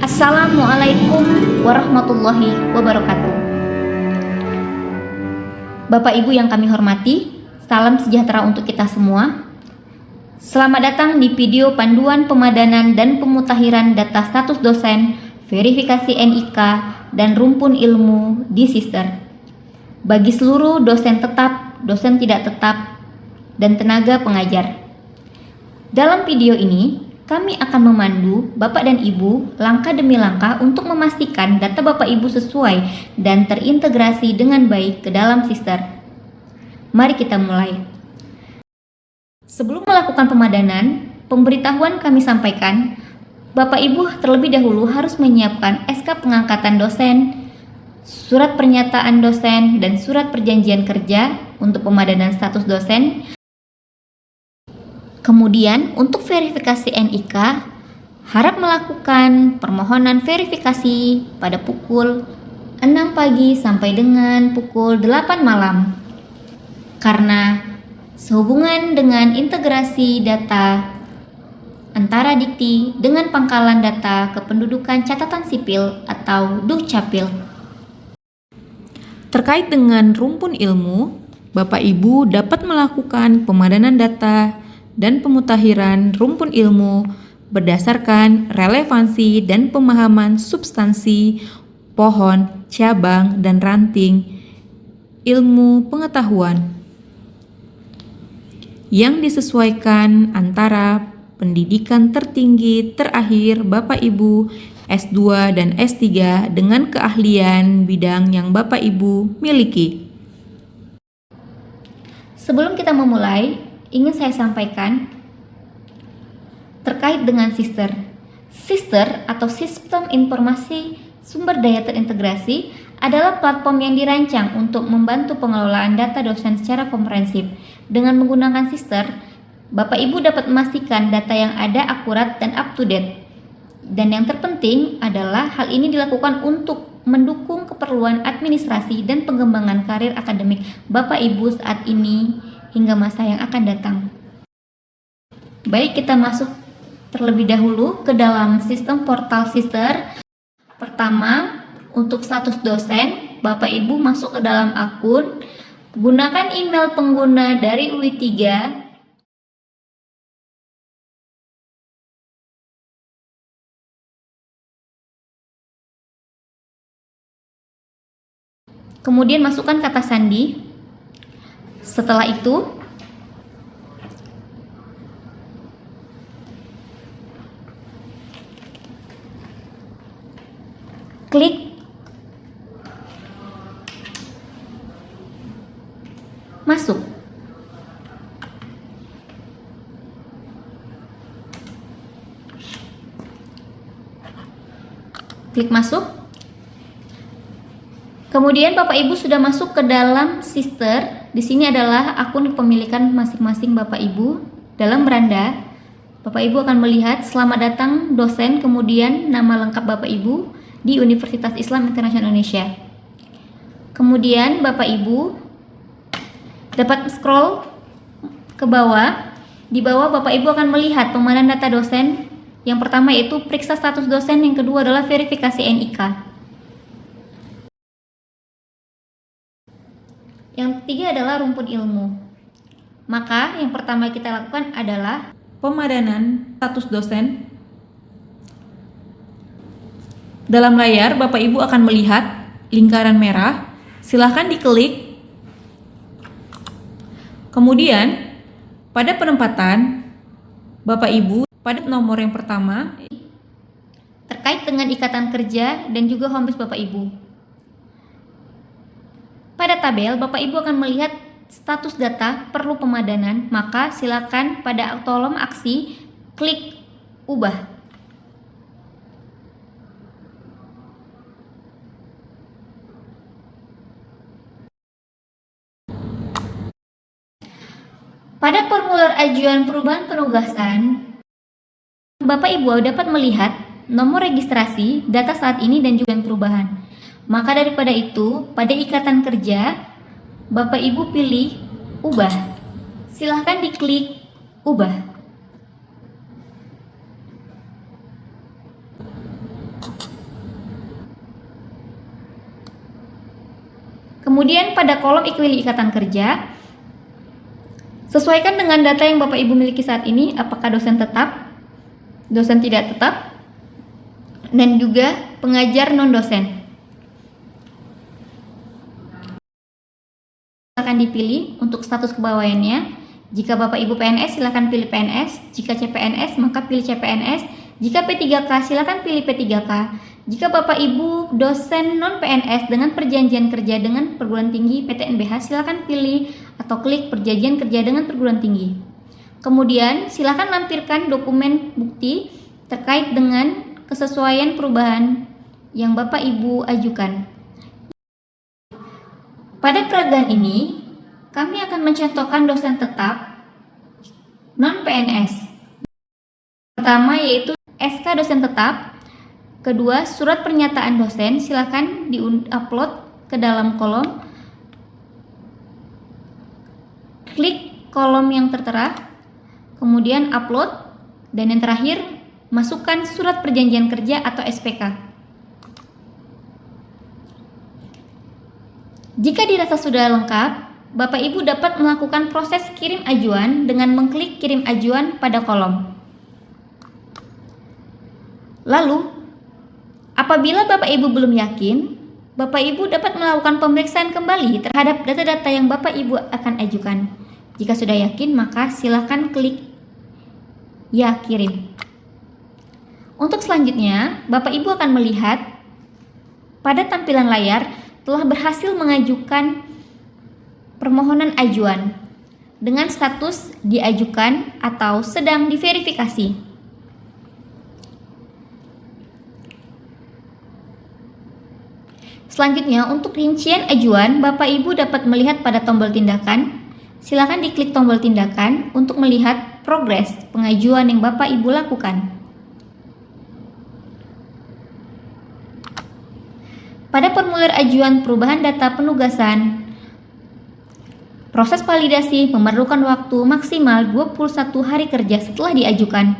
Assalamualaikum warahmatullahi wabarakatuh. Bapak Ibu yang kami hormati, salam sejahtera untuk kita semua. Selamat datang di video panduan pemadanan dan pemutakhiran data status dosen, verifikasi NIK, dan rumpun ilmu di Sister. Bagi seluruh dosen tetap, dosen tidak tetap, dan tenaga pengajar. Dalam video ini, kami akan memandu Bapak dan Ibu langkah demi langkah untuk memastikan data Bapak Ibu sesuai dan terintegrasi dengan baik ke dalam Sister. Mari kita mulai. Sebelum melakukan pemadanan, pemberitahuan kami sampaikan, Bapak Ibu terlebih dahulu harus menyiapkan SK pengangkatan dosen, surat pernyataan dosen, dan surat perjanjian kerja untuk pemadanan status dosen. Kemudian untuk verifikasi NIK, harap melakukan permohonan verifikasi pada pukul 6 pagi sampai dengan pukul 8 malam. Karena sehubungan dengan integrasi data antara Dikti dengan pangkalan data kependudukan catatan sipil atau Dukcapil. Terkait dengan rumpun ilmu, Bapak Ibu dapat melakukan pemadanan data dan pemutakhiran rumpun ilmu berdasarkan relevansi dan pemahaman substansi, pohon, cabang, dan ranting ilmu pengetahuan yang disesuaikan antara pendidikan tertinggi terakhir Bapak Ibu S2 dan S3 dengan keahlian bidang yang Bapak Ibu miliki. Sebelum kita memulai, ingin saya sampaikan terkait dengan Sister. Sister atau Sistem Informasi Sumber Daya Terintegrasi adalah platform yang dirancang untuk membantu pengelolaan data dosen secara komprehensif. Dengan menggunakan Sister, Bapak Ibu dapat memastikan data yang ada akurat dan up to date. Dan yang terpenting adalah hal ini dilakukan untuk mendukung keperluan administrasi dan pengembangan karir akademik Bapak Ibu saat ini hingga masa yang akan datang. Baik, kita masuk terlebih dahulu ke dalam sistem portal Sister. Pertama, untuk status dosen, Bapak Ibu masuk ke dalam akun, gunakan email pengguna dari UI3, kemudian masukkan kata sandi. Setelah itu, klik masuk. Klik masuk. Kemudian Bapak Ibu sudah masuk ke dalam Sister. Di sini adalah akun kepemilikan masing-masing Bapak Ibu. Dalam beranda, Bapak Ibu akan melihat selamat datang dosen, kemudian nama lengkap Bapak Ibu di Universitas Islam Internasional Indonesia. Kemudian Bapak Ibu dapat scroll ke bawah. Di bawah Bapak Ibu akan melihat pemadanan data dosen. Yang pertama yaitu periksa status dosen, yang kedua adalah verifikasi NIK. Yang ketiga adalah rumpun ilmu. Maka yang pertama kita lakukan adalah Pemadanan status dosen. Dalam layar Bapak Ibu akan melihat lingkaran merah. Silahkan diklik. Kemudian pada penempatan Bapak Ibu pada nomor yang pertama terkait dengan ikatan kerja dan juga homebase Bapak Ibu. Pada tabel, Bapak Ibu akan melihat status data perlu pemadanan, maka silakan pada kolom aksi klik ubah. Pada formulir ajuan perubahan penugasan, Bapak Ibu dapat melihat nomor registrasi, data saat ini, dan juga perubahan. Maka daripada itu, pada ikatan kerja, Bapak Ibu pilih ubah. Silahkan diklik ubah. Kemudian pada kolom Ikwili Ikatan Kerja, sesuaikan dengan data yang Bapak Ibu miliki saat ini, apakah dosen tetap, dosen tidak tetap, dan juga pengajar non-dosen. Silakan dipilih untuk status kepegawaiannya. Jika Bapak Ibu PNS, silakan pilih PNS. Jika CPNS, maka pilih CPNS. Jika P3K, silakan pilih P3K. Jika Bapak Ibu dosen non-PNS dengan perjanjian kerja dengan perguruan tinggi PTNBH, silakan pilih atau klik perjanjian kerja dengan perguruan tinggi. Kemudian, silakan lampirkan dokumen bukti terkait dengan kesesuaian perubahan yang Bapak Ibu ajukan. Pada peragaan ini, kami akan mencontohkan dosen tetap non-PNS. Pertama yaitu SK dosen tetap. Kedua, surat pernyataan dosen, silakan di-upload ke dalam kolom. Klik kolom yang tertera, kemudian upload, dan yang terakhir, masukkan surat perjanjian kerja atau SPK. Jika dirasa sudah lengkap, Bapak Ibu dapat melakukan proses kirim ajuan dengan mengklik kirim ajuan pada kolom. Lalu, apabila Bapak Ibu belum yakin, Bapak Ibu dapat melakukan pemeriksaan kembali terhadap data-data yang Bapak Ibu akan ajukan. Jika sudah yakin, maka silakan klik ya kirim. Untuk selanjutnya, Bapak Ibu akan melihat pada tampilan layar telah berhasil mengajukan permohonan ajuan dengan status diajukan atau sedang diverifikasi. Selanjutnya, untuk rincian ajuan, Bapak Ibu dapat melihat pada tombol tindakan. Silakan diklik tombol tindakan untuk melihat progres pengajuan yang Bapak Ibu lakukan. Pada formulir ajuan perubahan data penugasan, proses validasi memerlukan waktu maksimal 21 hari kerja setelah diajukan.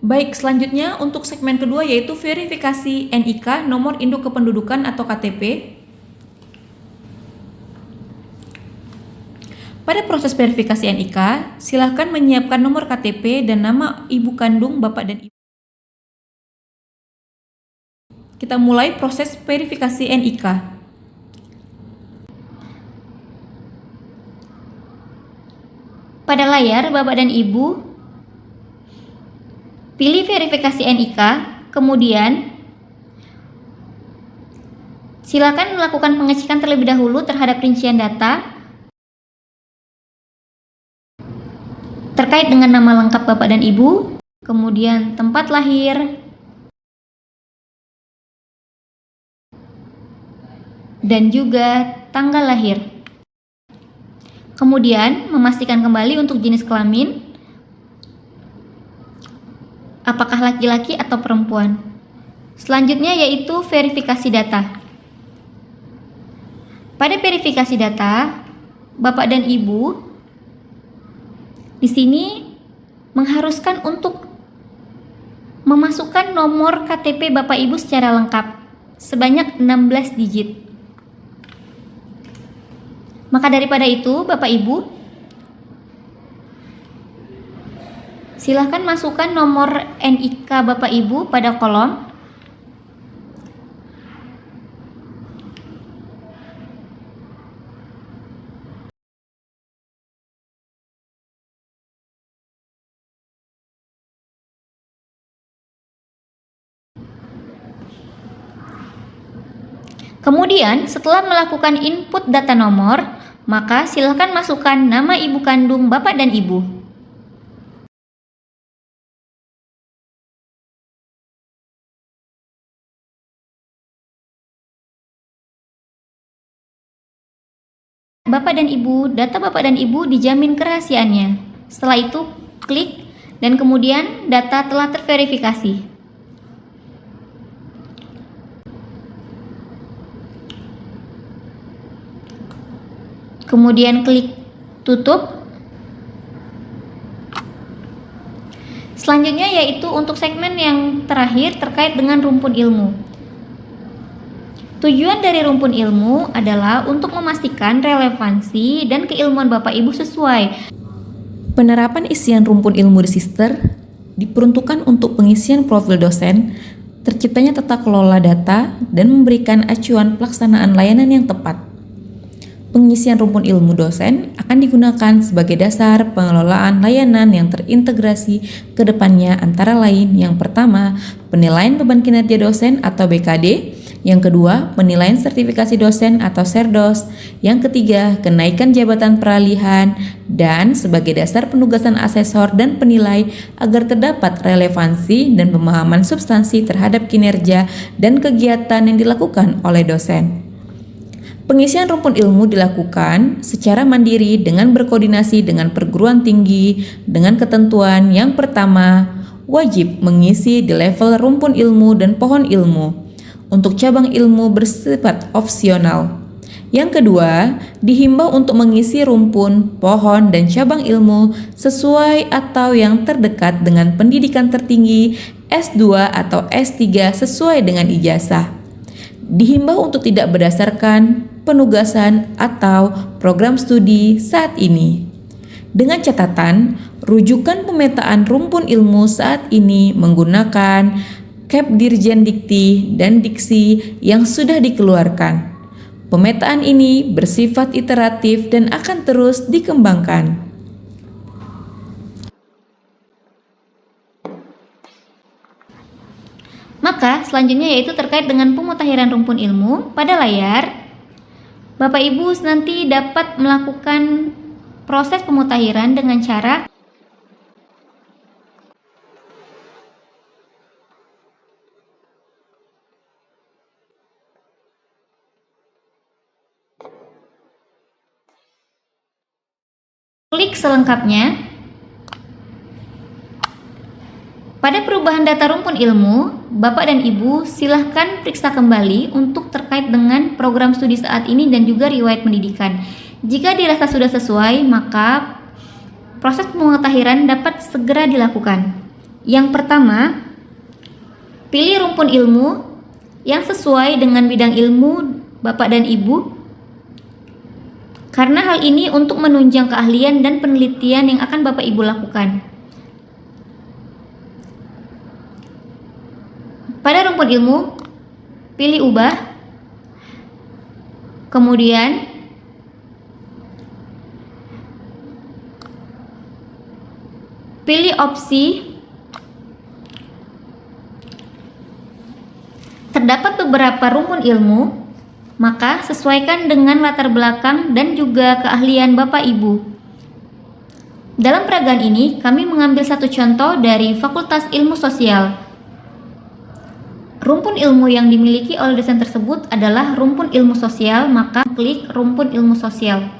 Baik, selanjutnya untuk segmen kedua yaitu verifikasi NIK, nomor induk kependudukan atau KTP. Pada proses verifikasi NIK, silakan menyiapkan nomor KTP dan nama ibu kandung Bapak dan Ibu. Kita mulai proses verifikasi NIK. Pada layar Bapak dan Ibu, pilih verifikasi NIK, kemudian silakan melakukan pengecekan terlebih dahulu terhadap rincian data terkait dengan nama lengkap Bapak dan Ibu, kemudian tempat lahir, dan juga tanggal lahir. Kemudian memastikan kembali untuk jenis kelamin, apakah laki-laki atau perempuan. Selanjutnya yaitu verifikasi data. Pada verifikasi data, Bapak dan Ibu di sini mengharuskan untuk memasukkan nomor KTP Bapak Ibu secara lengkap sebanyak 16 digit. Maka daripada itu, Bapak Ibu silakan masukkan nomor NIK Bapak Ibu pada kolom. Kemudian, setelah melakukan input data nomor, maka silakan masukkan nama ibu kandung Bapak dan Ibu. Bapak dan Ibu, data Bapak dan Ibu dijamin kerahasiaannya. Setelah itu, klik dan kemudian data telah terverifikasi. Kemudian klik tutup. Selanjutnya yaitu untuk segmen yang terakhir terkait dengan rumpun ilmu. Tujuan dari rumpun ilmu adalah untuk memastikan relevansi dan keilmuan Bapak Ibu sesuai. Penerapan isian rumpun ilmu Resister diperuntukkan untuk pengisian profil dosen, terciptanya tata kelola data, dan memberikan acuan pelaksanaan layanan yang tepat. Pengisian rumpun ilmu dosen akan digunakan sebagai dasar pengelolaan layanan yang terintegrasi ke depannya, antara lain yang pertama, penilaian beban kinerja dosen atau BKD, yang kedua, penilaian sertifikasi dosen atau SERDOS, yang ketiga, kenaikan jabatan peralihan, dan sebagai dasar penugasan asesor dan penilai agar terdapat relevansi dan pemahaman substansi terhadap kinerja dan kegiatan yang dilakukan oleh dosen. Pengisian rumpun ilmu dilakukan secara mandiri dengan berkoordinasi dengan perguruan tinggi dengan ketentuan yang pertama, wajib mengisi di level rumpun ilmu dan pohon ilmu. Untuk cabang ilmu bersifat opsional. Yang kedua, dihimbau untuk mengisi rumpun, pohon, dan cabang ilmu sesuai atau yang terdekat dengan pendidikan tertinggi S2 atau S3 sesuai dengan ijazah. Dihimbau untuk tidak berdasarkan penugasan atau program studi saat ini. Dengan catatan, rujukan pemetaan rumpun ilmu saat ini menggunakan Kepdirjen Dikti dan Diksi yang sudah dikeluarkan. Pemetaan ini bersifat iteratif dan akan terus dikembangkan. Maka selanjutnya yaitu terkait dengan pemutahiran rumpun ilmu pada layar. Bapak Ibu nanti dapat melakukan proses pemutahiran dengan cara klik selengkapnya. Pada perubahan data rumpun ilmu, Bapak dan Ibu silahkan periksa kembali untuk terkait dengan program studi saat ini dan juga riwayat pendidikan. Jika dirasa sudah sesuai, maka proses pemutahiran dapat segera dilakukan. Yang pertama, pilih rumpun ilmu yang sesuai dengan bidang ilmu Bapak dan Ibu. Karena hal ini untuk menunjang keahlian dan penelitian yang akan Bapak Ibu lakukan. Pada rumpun ilmu, pilih ubah, kemudian pilih opsi. Terdapat beberapa rumpun ilmu, maka sesuaikan dengan latar belakang dan juga keahlian Bapak Ibu. Dalam peragaan ini, kami mengambil satu contoh dari Fakultas Ilmu Sosial. Rumpun ilmu yang dimiliki oleh dosen tersebut adalah rumpun ilmu sosial, maka klik rumpun ilmu sosial.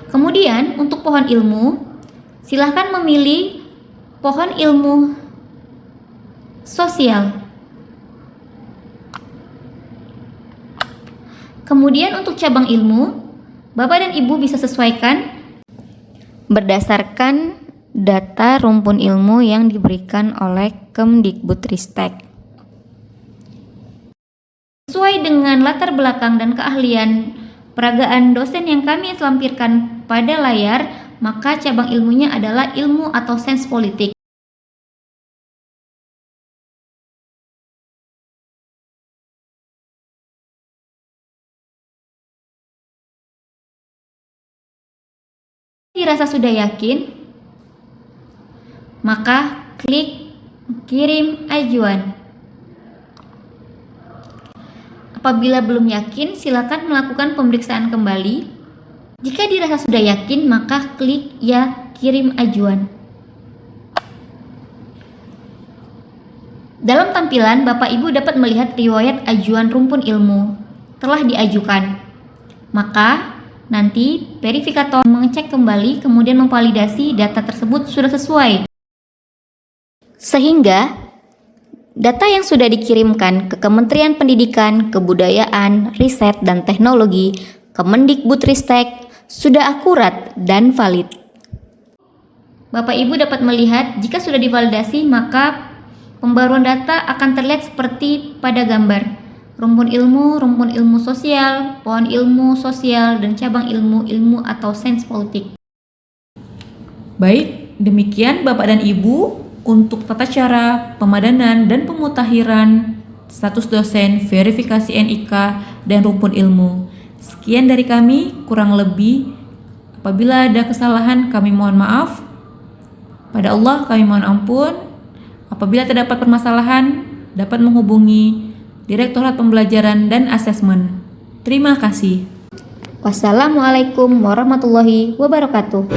Kemudian, untuk pohon ilmu, silahkan memilih pohon ilmu sosial. Kemudian untuk cabang ilmu, Bapak dan Ibu bisa sesuaikan berdasarkan data rumpun ilmu yang diberikan oleh Kemdikbudristek. Sesuai dengan latar belakang dan keahlian peragaan dosen yang kami lampirkan pada layar, maka cabang ilmunya adalah ilmu atau sains politik. Dirasa sudah yakin, maka klik kirim ajuan. Apabila belum yakin, silakan melakukan pemeriksaan kembali. Jika dirasa sudah yakin, maka klik ya kirim ajuan. Dalam tampilan, Bapak Ibu dapat melihat riwayat ajuan rumpun ilmu telah diajukan. Maka nanti verifikator mengecek kembali kemudian memvalidasi data tersebut sudah sesuai. Sehingga data yang sudah dikirimkan ke Kementerian Pendidikan, Kebudayaan, Riset dan Teknologi, Kemendikbudristek, sudah akurat dan valid. Bapak Ibu dapat melihat jika sudah divalidasi maka pembaruan data akan terlihat seperti pada gambar. Rumpun ilmu sosial, pohon ilmu sosial, dan cabang ilmu atau sains politik. Baik, demikian Bapak dan Ibu untuk tata cara pemadanan dan pemutakhiran status dosen, verifikasi NIK, dan rumpun ilmu. Sekian dari kami, kurang lebih apabila ada kesalahan kami mohon maaf. Pada Allah kami mohon ampun. Apabila terdapat permasalahan, dapat menghubungi Direktorat Pembelajaran dan Asesmen. Terima kasih. Wassalamualaikum warahmatullahi wabarakatuh.